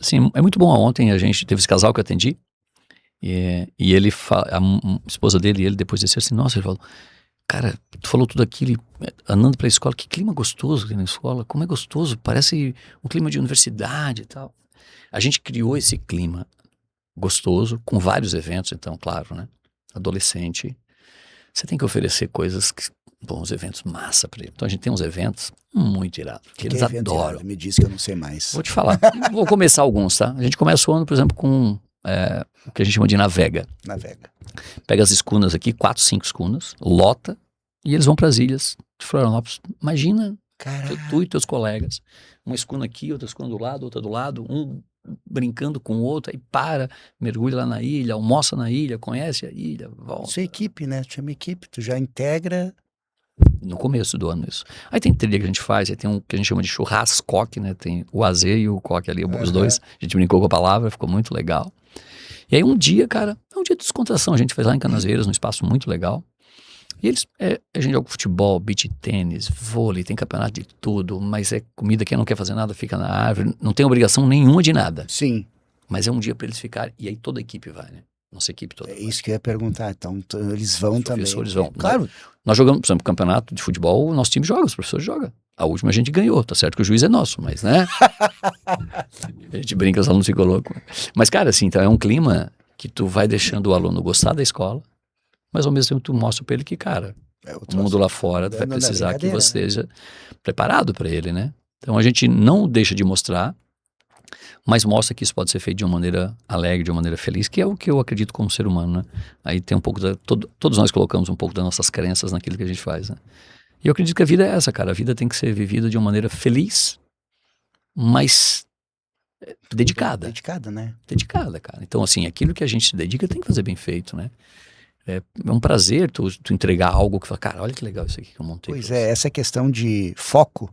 assim, é muito bom. Ontem a gente teve esse casal que eu atendi. E ele, a esposa dele, ele depois disse assim, nossa, ele falou, cara, tu falou tudo aquilo, andando pra escola, que clima gostoso aqui na escola, como é gostoso, parece um clima de universidade e tal. A gente criou esse clima gostoso, com vários eventos, então, claro, né? Adolescente, você tem que oferecer coisas, bons eventos massa pra ele. Então a gente tem uns eventos muito irados, que eles adoram. Irado? Me diz que eu não sei mais. Vou te falar, vou começar alguns, tá? A gente começa o ano, por exemplo, com o que a gente chama de navega. Pega as escunas aqui, 4, 5 escunas, lota, e eles vão para as ilhas de Florianópolis. Imagina, tu e teus colegas, uma escuna aqui, outra escuna do lado, outra do lado, um brincando com o outro, aí mergulha lá na ilha, almoça na ilha, conhece a ilha, volta. Isso é equipe, né? Tu chama equipe, tu já integra. No começo do ano isso. Aí tem trilha que a gente faz, aí tem um que a gente chama de churrascoque, né? Tem o AZ e o coque ali, os dois. A gente brincou com a palavra, ficou muito legal. E aí um dia, cara, é um dia de descontração, a gente fez lá em Canasvieiras, num espaço muito legal. E eles, a gente joga futebol, beach tênis, vôlei, tem campeonato de tudo, mas é comida, quem não quer fazer nada fica na árvore, não tem obrigação nenhuma de nada. Sim. Mas é um dia para eles ficarem, e aí toda a equipe vai, né? Nossa equipe toda. É isso que eu ia perguntar, então eles vão também. Os professores vão. Claro. Nós jogamos, por exemplo, campeonato de futebol, o nosso time joga, os professores jogam. A última a gente ganhou, tá certo que o juiz é nosso, mas né? A gente brinca, os alunos ficam loucos. Mas cara, assim, então é um clima que tu vai deixando o aluno gostar da escola, mas ao mesmo tempo tu mostra para ele que, cara, o mundo lá fora vai precisar que você esteja preparado para ele, né? Então a gente não deixa de mostrar, mas mostra que isso pode ser feito de uma maneira alegre, de uma maneira feliz, que é o que eu acredito como ser humano, né? Aí tem um pouco todos nós colocamos um pouco das nossas crenças naquilo que a gente faz, né? E eu acredito que a vida é essa, cara. A vida tem que ser vivida de uma maneira feliz, mas dedicada. Dedicada, né? Dedicada, cara. Então, assim, aquilo que a gente se dedica tem que fazer bem feito, né? É um prazer tu entregar algo que fala, cara, olha que legal isso aqui que eu montei. Pois é, essa questão de foco,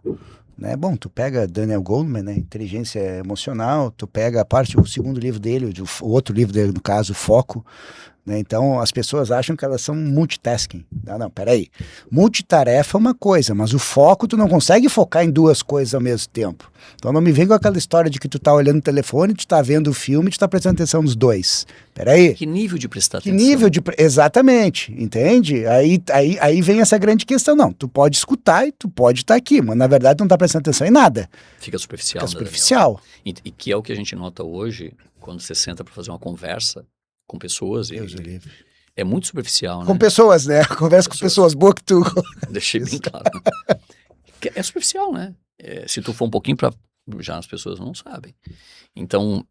né? Bom, tu pega Daniel Goleman, né? Inteligência Emocional, tu pega a parte, o segundo livro dele, o outro livro dele, no caso, Foco, né? Então as pessoas acham que elas são multitasking. Não, peraí. Multitarefa é uma coisa, mas o foco tu não consegue focar em duas coisas ao mesmo tempo. Então não me vem com aquela história de que tu tá olhando o telefone, tu tá vendo o filme, tu tá prestando atenção nos dois. Peraí. Que nível de prestar atenção? Que nível de... Exatamente, entende? Aí vem essa grande questão. Não, tu pode escutar e tu pode estar aqui, mas na verdade tu não tá prestando atenção em nada. Fica superficial. Fica superficial. E que é o que a gente nota hoje, quando você senta para fazer uma conversa com pessoas. Deus o livre. É muito superficial, né? Com pessoas, né? Conversa com pessoas boas que tu... Deixei bem claro. Né? É superficial, né? Se tu for um pouquinho para... Já as pessoas não sabem. Então,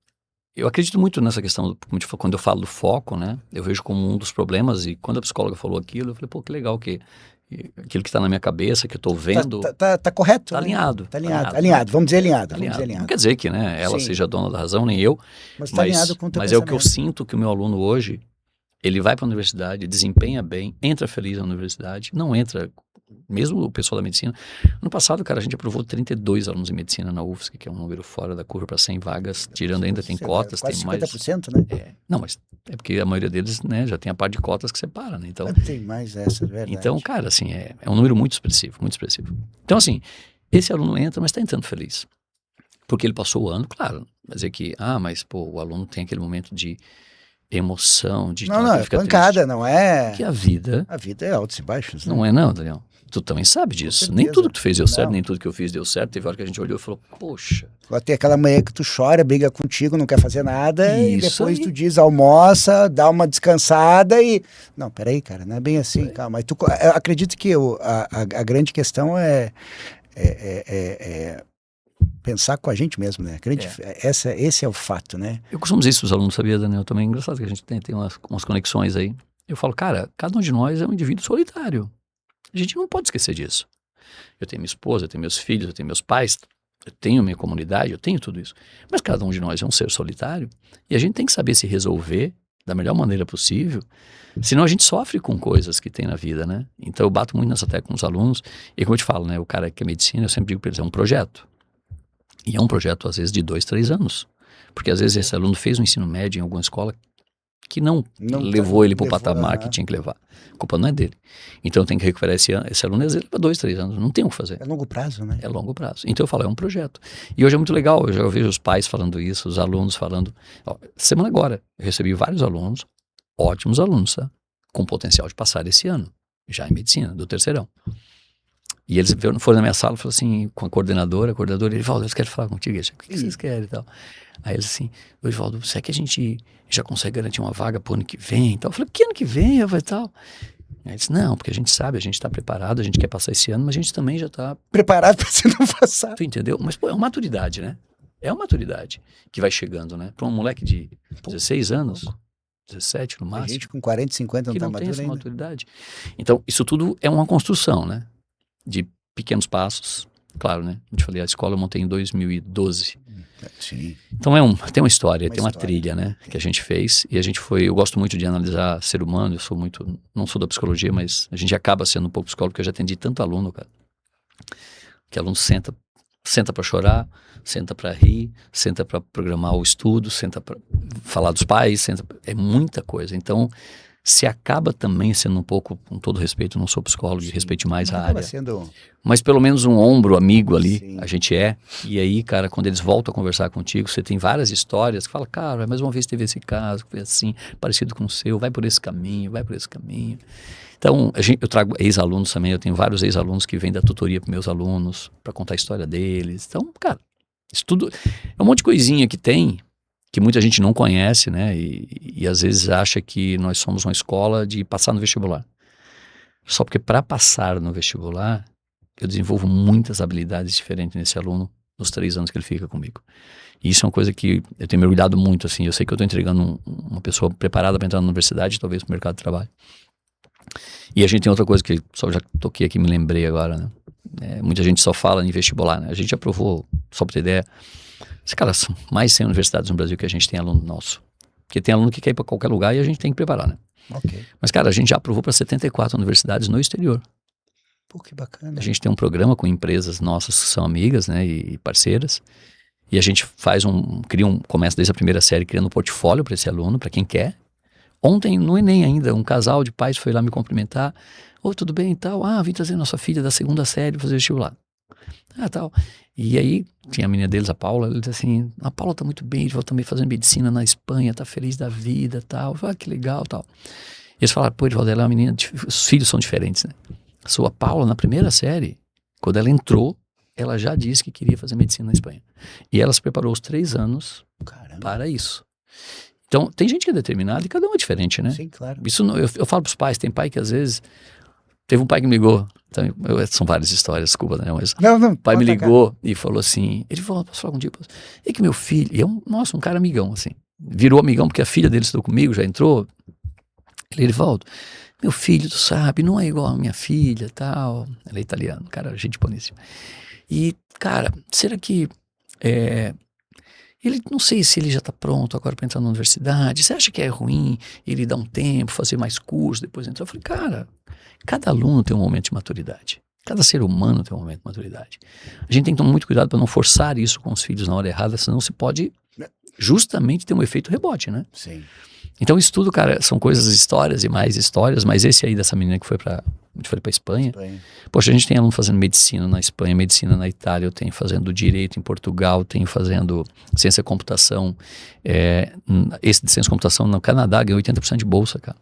eu acredito muito nessa questão, quando eu falo do foco, né? Eu vejo como um dos problemas, e quando a psicóloga falou aquilo, eu falei, pô, que legal que aquilo que está na minha cabeça, que eu estou vendo... Tá correto. Tá alinhado. Tá alinhado. Vamos dizer alinhado. Não quer dizer que né, ela seja dona da razão, nem eu. Mas tá alinhado com o teu pensamento. É o que eu sinto que o meu aluno hoje, ele vai para a universidade, desempenha bem, entra feliz na universidade, não entra... Mesmo o pessoal da medicina. Ano passado, cara, a gente aprovou 32 alunos em medicina na UFSC, que é um número fora da curva para 100 vagas, tirando ainda tem cotas, quase tem mais... 50%, né? Não, mas é porque a maioria deles, né, já tem a parte de cotas que separa, né? Então, tem mais essa, é verdade. Então, cara, assim, é um número muito expressivo, muito expressivo. Então, assim, esse aluno entra, mas está entrando feliz. Porque ele passou o ano, claro, vai dizer que, mas, pô, o aluno tem aquele momento de emoção, de... Não, é pancada, triste. Não é... Porque a vida é altos e baixos, né? Não é não, Daniel. Tu também sabe disso. Nem tudo que tu fez deu certo, nem tudo que eu fiz deu certo. Teve hora que a gente olhou e falou, poxa. Tem aquela manhã que tu chora, briga contigo, não quer fazer nada, e depois aí. Tu diz, almoça, dá uma descansada e... Não, peraí, cara, não é bem assim, calma. Eu acredito que a grande questão é pensar com a gente mesmo, né? Esse é o fato, né? Eu costumo dizer isso para os alunos, sabia, Daniel? Também é engraçado que a gente tem umas conexões aí. Eu falo, cara, cada um de nós é um indivíduo solitário. A gente não pode esquecer disso. Eu tenho minha esposa, eu tenho meus filhos, eu tenho meus pais. eu tenho minha comunidade, eu tenho tudo isso. Mas cada um de nós é um ser solitário e a gente tem que saber se resolver da melhor maneira possível, senão a gente sofre com coisas que tem na vida, né? Então eu bato muito nessa tecla com os alunos e como eu te falo, né, o cara que é medicina, eu sempre digo para eles, é um projeto. E é um projeto às vezes de 2, 3 anos. Porque às vezes esse aluno fez um ensino médio em alguma escola que não levou ele para o patamar que tinha que levar. A culpa não é dele. Então eu tenho que recuperar esse aluno, às vezes leva 2, 3 anos, não tem o que fazer. É longo prazo, né? É longo prazo. Então eu falo, é um projeto. E hoje é muito legal, eu vejo os pais falando isso, os alunos falando. Ó, semana agora, eu recebi vários alunos, ótimos alunos, tá? Com potencial de passar esse ano, já em medicina, do terceirão. E eles foram na minha sala e falaram assim, com a coordenadora, Erivaldo, eles querem falar contigo. Eu disse, o que vocês querem e tal? Aí eles assim, Erivaldo, será que a gente já consegue garantir uma vaga pro ano que vem e tal? Eu falei, que ano que vem, e tal? Aí eles, não, porque a gente sabe, a gente tá preparado, a gente quer passar esse ano, mas a gente também já tá... Preparado para você não passar. Tu entendeu? Mas, pô, é uma maturidade, né? É uma maturidade que vai chegando, né? Para um moleque de 16 anos, 17 no máximo. A gente com 40, 50 não tá maduro ainda. Que não tem essa maturidade. Então, isso tudo é uma construção, né? De pequenos passos. Claro, né? Eu te falei, a escola eu montei em 2012. Sim. Então tem uma história, tem uma trilha, né? Que a gente fez. E a gente foi... Eu gosto muito de analisar ser humano. Eu sou muito... Não sou da psicologia, mas a gente acaba sendo um pouco psicólogo, porque eu já atendi tanto aluno, cara. Que aluno senta para chorar, senta para rir, senta para programar o estudo, senta para falar dos pais, é muita coisa. Então, se acaba também sendo um pouco, com todo respeito, não sou psicólogo, respeite mais a área. Mas pelo menos um ombro amigo ali, sim, a gente é. E aí, cara, quando eles voltam a conversar contigo, você tem várias histórias que fala, cara, mais uma vez teve esse caso, foi assim, parecido com o seu, vai por esse caminho, vai por esse caminho. Então, eu trago ex-alunos também, eu tenho vários ex-alunos que vêm da tutoria para meus alunos, para contar a história deles. Então, cara, isso tudo é um monte de coisinha que tem, que muita gente não conhece, né? E às vezes acha que nós somos uma escola de passar no vestibular. Só porque para passar no vestibular, eu desenvolvo muitas habilidades diferentes nesse aluno nos 3 anos que ele fica comigo. E isso é uma coisa que eu tenho mergulhado muito, assim. Eu sei que eu estou entregando uma pessoa preparada para entrar na universidade, talvez para o mercado de trabalho. E a gente tem outra coisa que só já toquei aqui, me lembrei agora, né? Muita gente só fala em vestibular, né? A gente aprovou, só para ter ideia, cara, são mais de 100 universidades no Brasil que a gente tem aluno nosso. Porque tem aluno que quer ir para qualquer lugar e a gente tem que preparar, né? Okay. Mas, cara, a gente já aprovou para 74 universidades no exterior. Pô, que bacana. A gente tem um programa com empresas nossas que são amigas, né, e parceiras. E a gente começa desde a primeira série criando um portfólio para esse aluno, para quem quer. Ontem, no Enem ainda, um casal de pais foi lá me cumprimentar. Ô, tudo bem e tal? Ah, vim trazer nossa filha da 2ª série fazer vestibular. Ah, tal. E aí, tinha a menina deles, a Paula, ela disse assim, a Paula tá muito bem, vai também fazendo medicina na Espanha, tá feliz da vida, tal. Eu falei, que legal, tal. E eles falaram, pô, Erivaldo, ela é uma menina, os filhos são diferentes, né? A sua Paula, na primeira série, quando ela entrou, ela já disse que queria fazer medicina na Espanha. E ela se preparou os 3 anos para isso. Então, tem gente que é determinada e cada um é diferente, né? Sim, claro. Isso eu falo pros pais, tem pai que às vezes... Teve um pai que me ligou, são várias histórias, desculpa, né? Mas o pai me ligou e falou assim, ele falou, posso falar contigo? É que meu filho, e é um cara amigão, assim. Virou amigão porque a filha dele estudou comigo, já entrou. Erivaldo, meu filho, tu sabe, não é igual a minha filha, tal. Ela é italiana, cara, gente boníssima. E, cara, será que... ele, não sei se ele já está pronto agora para entrar na universidade. Você acha que é ruim ele dar um tempo, fazer mais curso, depois entrar? Eu falei, cara, cada aluno tem um momento de maturidade. Cada ser humano tem um momento de maturidade. A gente tem que tomar muito cuidado para não forçar isso com os filhos na hora errada, senão se pode justamente ter um efeito rebote, né? Sim. Então isso tudo, cara, são coisas, histórias e mais histórias, mas esse aí dessa menina que foi para Espanha. Poxa, a gente tem aluno fazendo medicina na Espanha, medicina na Itália, eu tenho fazendo direito em Portugal, tenho fazendo ciência e computação, esse de ciência e computação no Canadá ganhou 80% de bolsa, cara.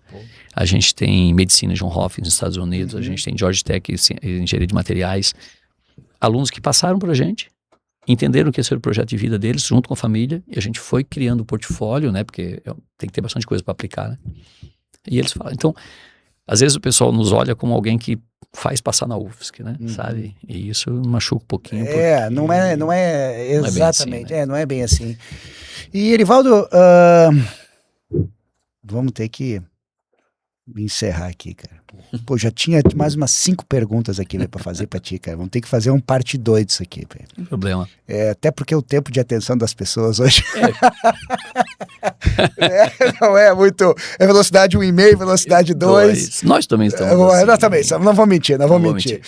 A gente tem medicina John Hopkins nos Estados Unidos, a gente tem Georgia Tech, engenharia de materiais, alunos que passaram por a gente, entenderam que esse era o projeto de vida deles, junto com a família, e a gente foi criando o portfólio, né, porque tem que ter bastante coisa para aplicar, né, e eles falam, então, às vezes o pessoal nos olha como alguém que faz passar na UFSC, né, sabe, e isso machuca um pouquinho. Não é exatamente, não é bem assim, né? Não é bem assim. E Erivaldo, vamos ter que encerrar aqui, cara. Pô, já tinha mais umas 5 perguntas aqui, né, pra fazer pra ti, cara. Vamos ter que fazer um parte 2 disso aqui, velho. Não tem problema. Até porque o tempo de atenção das pessoas hoje não é muito. É velocidade 1,5, velocidade 2. Nós também estamos assim. Nós também, não vou mentir, não vou mentir.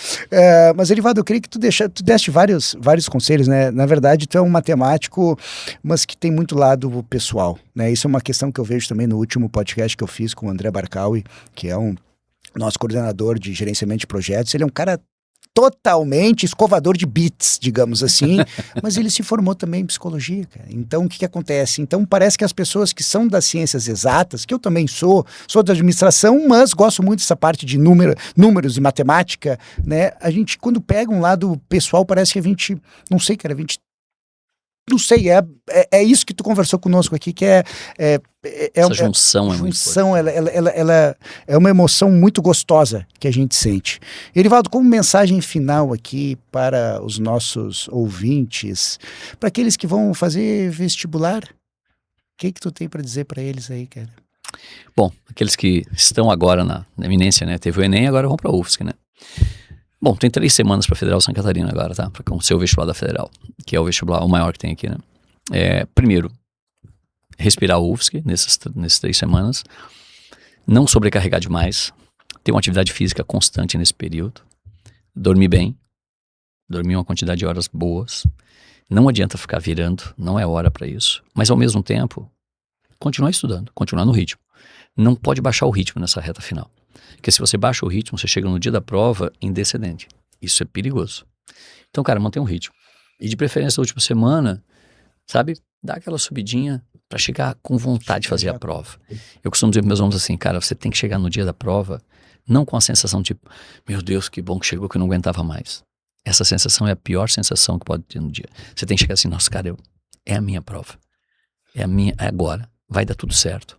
Mas, Erivaldo, eu queria que tu deste vários conselhos, né? Na verdade, tu é um matemático, mas que tem muito lado pessoal, né? Isso é uma questão que eu vejo também no último podcast que eu fiz com o André Barcaui, que é um nosso coordenador de gerenciamento de projetos. Ele é um cara totalmente escovador de bits, digamos assim, mas ele se formou também em psicologia, cara. Então, o que acontece? Então, parece que as pessoas que são das ciências exatas, que eu também sou da administração, mas gosto muito dessa parte de números e matemática, né? A gente, quando pega um lado pessoal, parece que a gente, não sei, cara, não sei, é isso que tu conversou conosco aqui, que essa junção é muito importante. Ela é uma emoção muito gostosa que a gente sente. Erivaldo, como mensagem final aqui para os nossos ouvintes, para aqueles que vão fazer vestibular, o que tu tem para dizer para eles aí, cara? Bom, aqueles que estão agora na eminência, né? Teve o Enem, agora vão para a UFSC, né? Bom, tem 3 semanas para Federal Santa Catarina agora, tá? Para acontecer o vestibular da Federal, que é o vestibular o maior que tem aqui, né? Primeiro, respirar o UFSC nessas 3 semanas, não sobrecarregar demais, ter uma atividade física constante nesse período, dormir bem, dormir uma quantidade de horas boas, não adianta ficar virando, não é hora para isso, mas ao mesmo tempo, continuar estudando, continuar no ritmo. Não pode baixar o ritmo nessa reta final. Porque se você baixa o ritmo, você chega no dia da prova em descendente. Isso é perigoso. Então, cara, mantém um ritmo. E de preferência, na última semana, sabe, dá aquela subidinha para chegar com vontade de fazer a prova. Eu costumo dizer para meus alunos assim, cara, você tem que chegar no dia da prova, não com a sensação de, meu Deus, que bom que chegou, que eu não aguentava mais. Essa sensação é a pior sensação que pode ter no dia. Você tem que chegar assim, nossa, cara, é a minha prova. É agora. Vai dar tudo certo.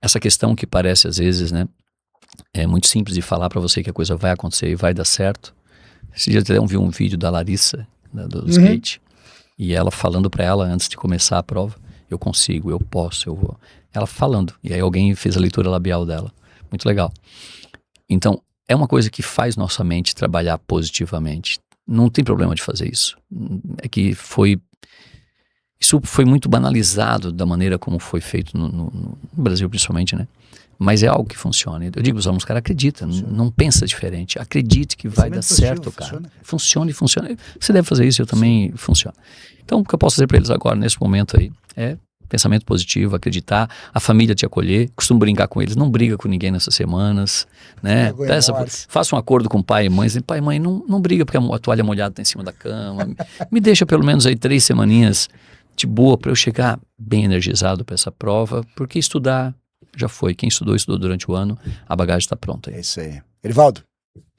Essa questão que parece, às vezes, né, é muito simples de falar para você que a coisa vai acontecer e vai dar certo. Esse dia eu vi um vídeo da Larissa, do skate, e ela falando para ela antes de começar a prova, eu consigo, eu posso, eu vou. Ela falando, e aí alguém fez a leitura labial dela. Muito legal. Então, é uma coisa que faz nossa mente trabalhar positivamente. Não tem problema de fazer isso. É que isso foi muito banalizado da maneira como foi feito no Brasil, principalmente, né? Mas é algo que funciona. Eu digo para os alunos, cara, acredita, não pensa diferente. Acredite que vai dar certo, cara. Funciona. Você deve fazer isso, eu também funciona. Então, o que eu posso dizer para eles agora, nesse momento aí, é pensamento positivo, acreditar, a família te acolher, costumo brincar com eles, não briga com ninguém nessas semanas, né? Faça um acordo com pai e mãe, pai e mãe, não briga porque a toalha molhada está em cima da cama, me deixa pelo menos aí 3 semaninhas de boa para eu chegar bem energizado para essa prova, porque estudar já foi. Quem estudou durante o ano, a bagagem está pronta. É isso aí. Erivaldo,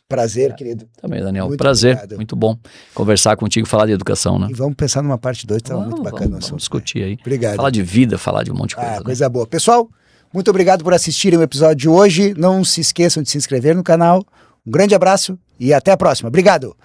prazer, querido. Também, Daniel. Muito prazer. Obrigado. Muito bom conversar contigo, falar de educação, né? E vamos pensar numa parte 2, estava muito bacana. Vamos discutir aí. Obrigado. Falar de vida, falar de um monte de coisa. Coisa boa. Pessoal, muito obrigado por assistirem o episódio de hoje. Não se esqueçam de se inscrever no canal. Um grande abraço e até a próxima. Obrigado.